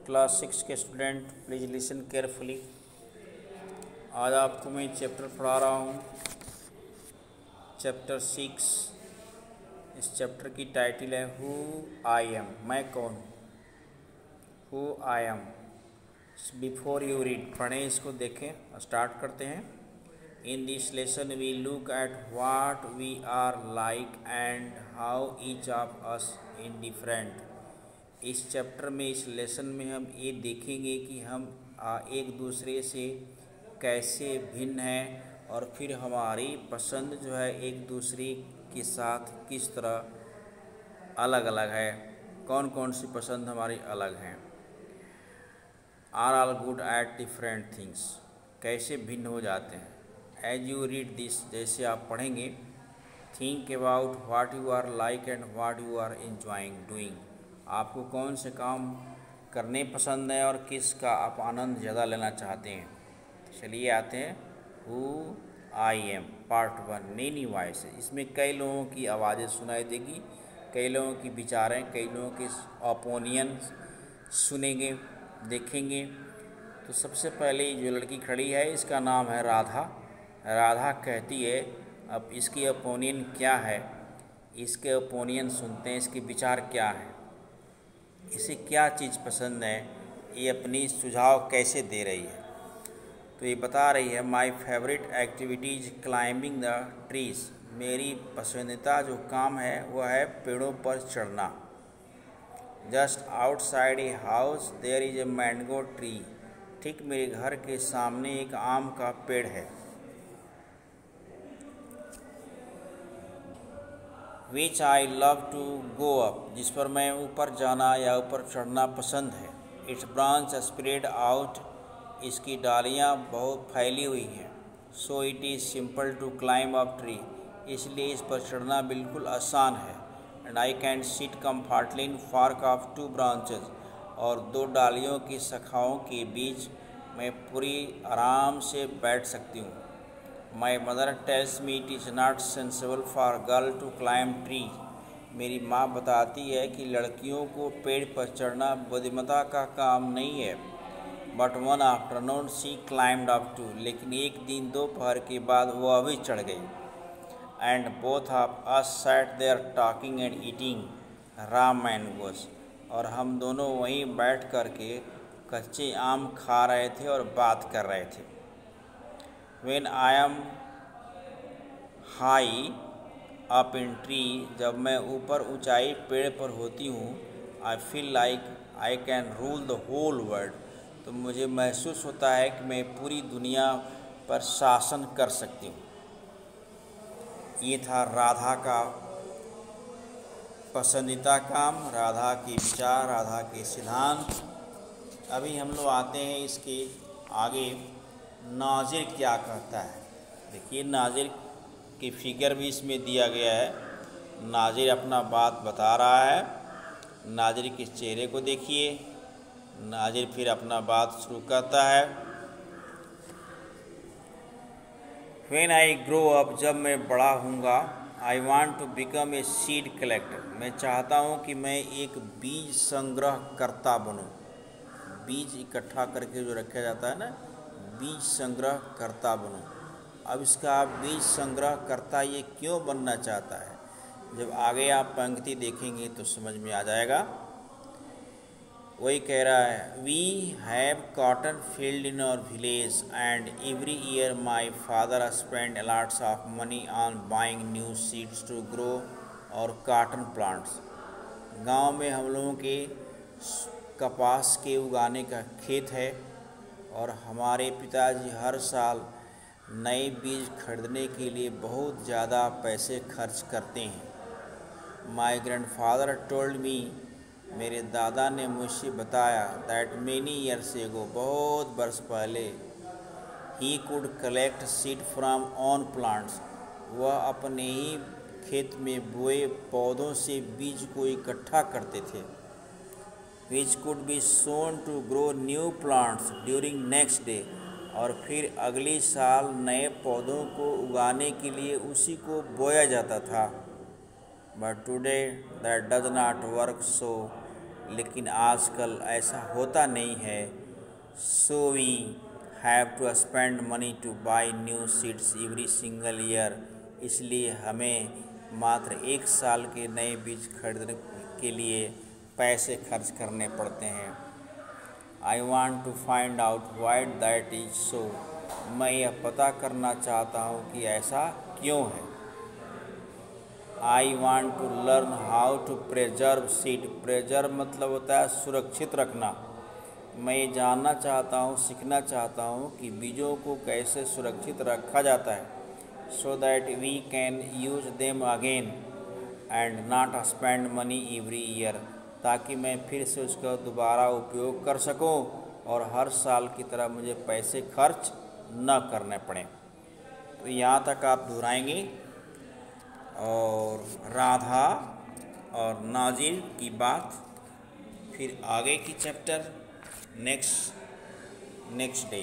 Class 6 के student please listen carefully. आज आपको मैं चैप्टर पढ़ा रहा हूँ, चैप्टर 6। इस चैप्टर की टाइटल है हु आई एम, मैं कौन हूँ। Who I am. Before you read, पढ़ें इसको, देखें, स्टार्ट करते हैं। In this lesson we look at what we are like and how each of us in different. इस चैप्टर में, इस लेसन में हम ये देखेंगे कि हम एक दूसरे से कैसे भिन्न हैं और फिर हमारी पसंद जो है एक दूसरे के साथ किस तरह अलग अलग है, कौन कौन सी पसंद हमारी अलग हैं। Are all good at different things, कैसे भिन्न हो जाते हैं। एज यू रीड दिस, जैसे आप पढ़ेंगे, think about what you are like and what you are enjoying doing. आपको कौन से काम करने पसंद है और किसका आप आनंद ज़्यादा लेना चाहते हैं। चलिए आते हैं who I am part 1, many voice. इसमें कई लोगों की आवाज़ें सुनाई देगी, कई लोगों की विचारें, कई लोगों के ओपिनियन सुनेंगे, देखेंगे। तो सबसे पहले जो लड़की खड़ी है इसका नाम है राधा। राधा कहती है, अब इसकी ओपिनियन क्या है, इसके ओपिनियन सुनते हैं, इसके विचार क्या है, इसे क्या चीज़ पसंद है, ये अपनी सुझाव कैसे दे रही है। तो ये बता रही है, my favourite activities climbing the trees. मेरी पसंदीदा जो काम है वह है पेड़ों पर चढ़ना। Just outside a house there is a mango tree. ठीक मेरे घर के सामने एक आम का पेड़ है। Which I love to go up, जिस पर मैं ऊपर जाना या ऊपर चढ़ना पसंद है। इट्स ब्रांच स्प्रेड आउट, इसकी डालियाँ बहुत फैली हुई हैं। So it is simple to climb up tree, इसलिए इस पर चढ़ना बिल्कुल आसान है। And I can sit comfortably in fork of 2 branches, और 2 डालियों की शाखाओं के बीच मैं पूरी आराम से बैठ सकती हूँ। My mother tells me it is not sensible for girl to climb tree. मेरी माँ बताती है कि लड़कियों को पेड़ पर चढ़ना बुद्धिमत्ता का काम नहीं है। But one afternoon she climbed up too, लेकिन एक दिन दोपहर के बाद वह भी चढ़ गई। And both of us sat there talking and eating raw mangoes, और हम दोनों वहीं बैठ कर के कच्चे आम खा रहे थे और बात कर रहे थे। When I am high up in tree, जब मैं ऊपर ऊंचाई पेड़ पर होती हूँ, I feel like I can rule the whole world, तो मुझे महसूस होता है कि मैं पूरी दुनिया पर शासन कर सकती हूँ। ये था राधा का पसंदीदा काम, राधा के विचार, राधा के सिद्धांत। अभी हम लोग आते हैं इसके आगे, नाजिर क्या कहता है। देखिए, नाजिर की फिगर भी इसमें दिया गया है। नाजिर अपना बात बता रहा है। नाजिर के चेहरे को देखिए। नाजिर फिर अपना बात शुरू करता है। व्हेन आई ग्रो अप, जब मैं बड़ा हूँगा, I want to become a seed collector. मैं चाहता हूँ कि मैं एक बीज संग्रह करता बनूँ। बीज इकट्ठा करके जो रखा जाता है ना, बीज संग्रह करता बनूं। अब इसका बीज संग्रह करता ये क्यों बनना चाहता है, जब आगे आप पंक्ति देखेंगे तो समझ में आ जाएगा। वही कह रहा है, we have cotton field in our village and every year my father spend lots of money on buying new seeds to grow और कॉटन प्लांट्स। गांव में हम लोगों के कपास के उगाने का खेत है और हमारे पिताजी हर साल नए बीज खरीदने के लिए बहुत ज़्यादा पैसे खर्च करते हैं। माई ग्रैंडफादर टोल्ड मी, मेरे दादा ने मुझसे बताया, दैट मेनी ईयर्स एगो, बहुत वर्ष पहले, he could collect seed from on plants, वह अपने ही खेत में बोए पौधों से बीज को इकट्ठा करते थे। Which could be sown to grow new plants during next day, और फिर अगले साल नए पौधों को उगाने के लिए उसी को बोया जाता था। But today that does not work so, लेकिन आजकल ऐसा होता नहीं है। So we have to spend money to buy new seeds every single year. इसलिए हमें मात्र एक साल के नए बीज खरीदने के लिए पैसे खर्च करने पड़ते हैं। I want to find out why that is so. मैं यह पता करना चाहता हूँ कि ऐसा क्यों है। I want to learn how to preserve seed. Preserve मतलब होता है सुरक्षित रखना। मैं ये जानना चाहता हूँ, सीखना चाहता हूँ कि बीजों को कैसे सुरक्षित रखा जाता है। So that we can use them again and not spend money every year. ताकि मैं फिर से उसका दोबारा उपयोग कर सकूं और हर साल की तरह मुझे पैसे खर्च न करने पड़े। तो यहाँ तक आप दोहराएंगे और राधा और नाजिर की बात, फिर आगे की चैप्टर नेक्स्ट डे।